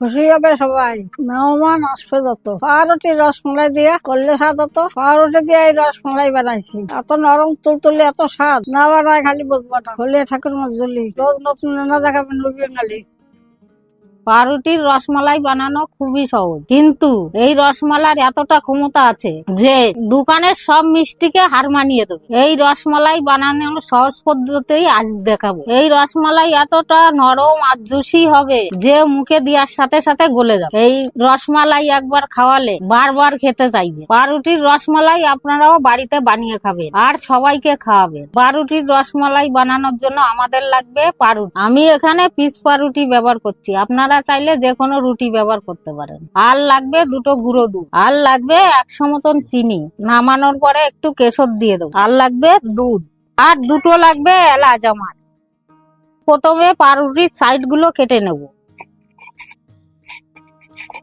খুশি হবে সবাই, মেহমান আসবে যত। পাউরুটি রসমলাই দিয়ে করলে স্বাদ হতো। পাউরুটি দিয়ে এই রসমলাই বানাইছি, এত নরম তুলতুলে, এত স্বাদ। না বানায় খালি বুঝবো না। হলে ঠাকুর মজুলি রোজ নতুন না দেখাবেন বাঙালি। পাউরুটির রসমালাই বানানো খুবই সহজ, কিন্তু এই রসমালার এতটা ক্ষমতা আছে যে দোকানের সব মিষ্টিকে হার মানিয়ে দেবে। এই রসমালাই বানানোর সহজ পদ্ধতি আজ দেখাবো। এই রসমালাই এতটা নরম আর জুসি হবে যে মুখে দেওয়ার সাথে সাথে গলে যাবে। এই রসমালাই একবার খাওয়ালে বারবার খেতে চাইবে। পাউরুটির রসমালাই আপনারাও বাড়িতে বানিয়ে খাবেন আর সবাইকে খাওয়াবেন। পাউরুটির রসমালাই বানানোর জন্য আমাদের লাগবে পাউরুটি। আমি এখানে পিস পাউরুটি ব্যবহার করছি, আপনারা চাইলে যে কোনো রুটি ব্যবহার করতে পারেন। আর লাগবে দুটো গুঁড়ো দুধ, আর লাগবে 100 মতন চিনি, নামানোর পরে একটু কেশর দিয়ে দেবো। আর লাগবে দুধ, আর দুটো লাগবে এলাচ। আমার প্রথমে পাউরুটির সাইড গুলো কেটে নেব।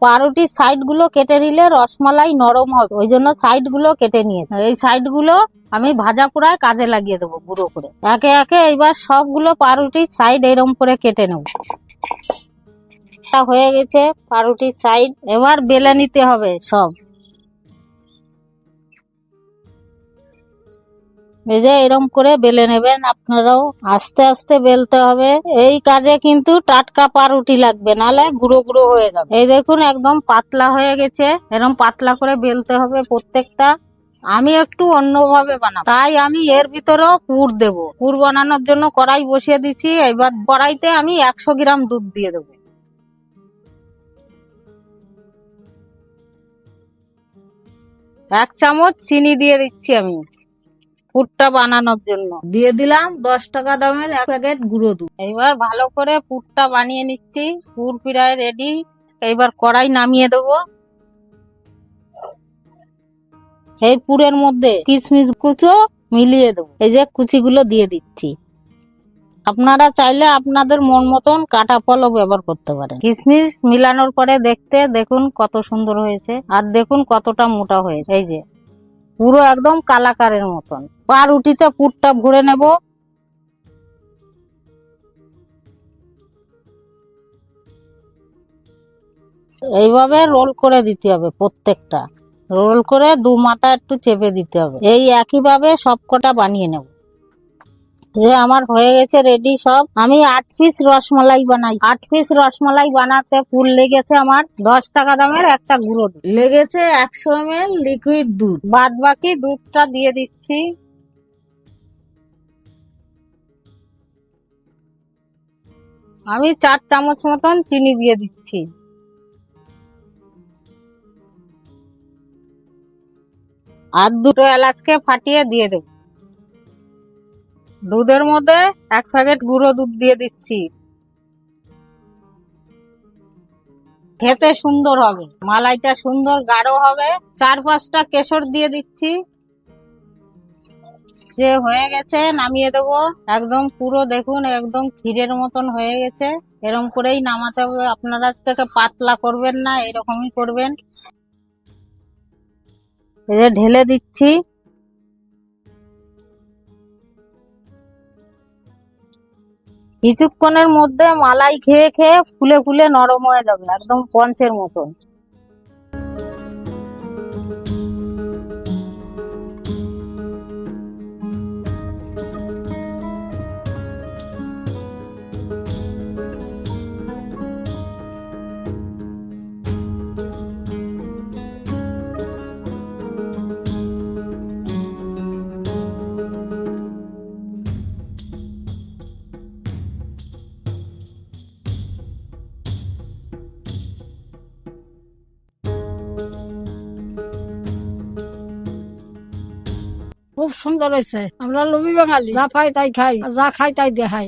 পাউরুটির সাইড গুলো কেটে নিলে রসমালাই নরম হবে, ওই জন্য সাইড গুলো কেটে নিয়েছে। এই সাইড গুলো আমি ভাজা পোড়ায় কাজে লাগিয়ে দেবো গুঁড়ো করে। একে একে এবার সবগুলো পাউরুটির সাইড এরকম করে কেটে নেব। হয়ে গেছে পাউরুটির সাইড, এবার বেলে নিতে হবে সব। এই যে এরকম করে বেলে নেবেন আপনারাও, আস্তে আস্তে বেলতে হবে। এই কাজে কিন্তু টাটকা পাউরুটি লাগবে, নাহলে গুঁড়ো গুঁড়ো হয়ে যাবে। এই দেখুন একদম পাতলা হয়ে গেছে, এরকম পাতলা করে বেলতে হবে প্রত্যেকটা। আমি একটু অন্যভাবে বানাবো, তাই আমি এর ভিতরেও পুর দেব। পুর বানানোর জন্য কড়াই বসিয়ে দিচ্ছি। এবার কড়াইতে আমি 100 গ্রাম দুধ দিয়ে দেবো। 1 চামচ চিনি দিয়ে দিচ্ছি আমি পুরটা বানানোর জন্য। দিয়ে দিলাম 10 টাকা দামের 1 প্যাকেট গুঁড়ো দুধ। এবার ভালো করে পুরটা বানিয়ে নিচ্ছি। পুর প্রায় রেডি। এবার কড়াই নামিয়ে দেবো। এই পুরের মধ্যে কিশমিশ কুচো মিলিয়ে দেবো। এই যে কুচিগুলো দিয়ে দিচ্ছি। আপনারা চাইলে আপনাদের মন মতন কাটা ফলও ব্যবহার করতে পারেন। কিশমিশ মিলানোর পরে দেখতে দেখুন কত সুন্দর হয়েছে, আর দেখুন কতটা মোটা হয়েছে। এই যে পুরো একদম কালাকারের মতন। পাউরুটিতে পুরটা ভরে নেব। এইভাবে রোল করে দিতে হবে প্রত্যেকটা। রোল করে দু মাথা একটু চেপে দিতে হবে। এই একইভাবে সবকটা বানিয়ে নেব। যে আমার হয়ে গেছে রেডি সব। আমি 8 পিস রসমালাই বানাই। 8 পিস রসমালাই বানাতে পুর লেগেছে আমার 10 টাকা দামের একটা গুঁড়ো দুধ, লেগেছে 100 ml লিকুইড দুধ। বাদ বাকি দুধটা দিয়ে দিচ্ছি। আমি 4 চামচ মতন চিনি দিয়ে দিচ্ছি। আর দুটো এলাচকে ফাটিয়ে দিয়ে দেব। দুধের মধ্যে 1 প্যাকেট গুঁড়ো দুধ দিয়ে দিচ্ছি। খেতে সুন্দর হবে, মালাইটা সুন্দর গাঢ় হবে। 4-5টা কেশর দিয়ে দিচ্ছি। যে হয়ে গেছে নামিয়ে দেবো। একদম পুরো দেখুন একদম ক্ষীরের মতন হয়ে গেছে। এরকম করেই নামাতে হবে। আপনারা থেকে পাতলা করবেন না, এরকমই করবেন। এই যে ঢেলে দিচ্ছি। কিছুক্ষণের মধ্যে মালাই খেয়ে খেয়ে ফুলে ফুলে নরম হয়ে যাবে, একদম পঞ্চের মতন। খুব সুন্দর হয়েছে। আমরা লোভী বাঙালি, যা পাই তাই খাই, যা খাই তাই দেখাই।